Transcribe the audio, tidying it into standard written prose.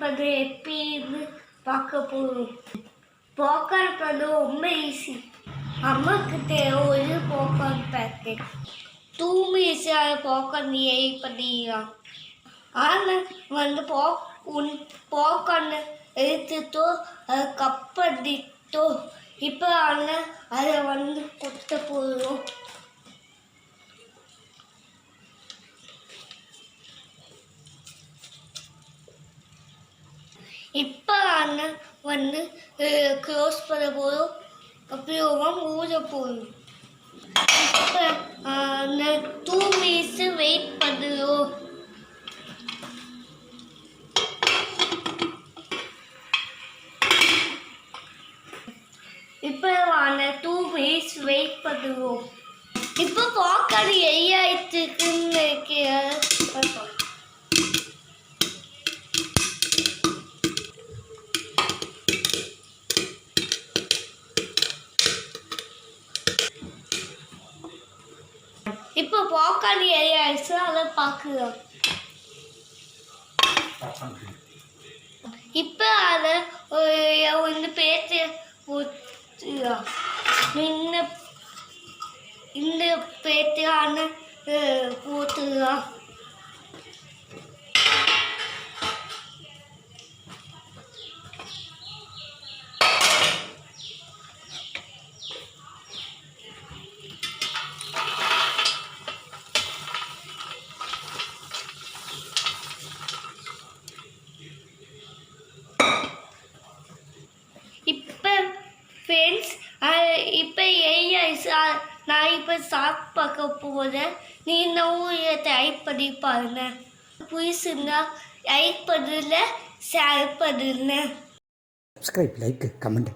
பண்ணுறது எப்படின்னு பார்க்க போகிறோம். பாப்கார்ன் பண்ணுறது ரொம்ப ஈஸி. அம்மாவுக்கு தேவை ஒரு பாப்கார்ன் பேக்கெட். 2 மினிட்ஸில் அதை பாப்கார்ன் ரெடி பண்ணிடலாம். ஆனால் பாப்கார்னை எடுத்துட்டோ அதை கப் பண்ணிட்டோ இப்போ அதை கொட்ட போகிறோம். இப்போ க்ளோஸ் பண்ண போதும் அப்புறமா மூட போதும். இப்போ 2 மினிட்ஸ் வெயிட் பண்ணுறோம். இப்போ 2 மினிட்ஸ் வெயிட் பண்ணுவோம். இப்போ பாப்கார்ன் எரியாயிட்டுக்குன்னு இப்போ பாப்கார்ன் எரியாயிடுச்சு, அதை பார்க்கலாம். இப்போ அதை ஒரு பேச்சு போட்டுலாம். இந்த பேட்டான போட்டுலாம். இப்போ ஃப்ரெண்ட்ஸ், இப்போ நான் இப்போ சாப்பிட்டு பார்க்க போகிறேன். நீங்களும் இதை ட்ரை பண்ணி பாருங்க. பிடிச்சிருந்தா லைக் பண்ணுங்க, ஷேர் பண்ணுங்க. Subscribe, like, comment.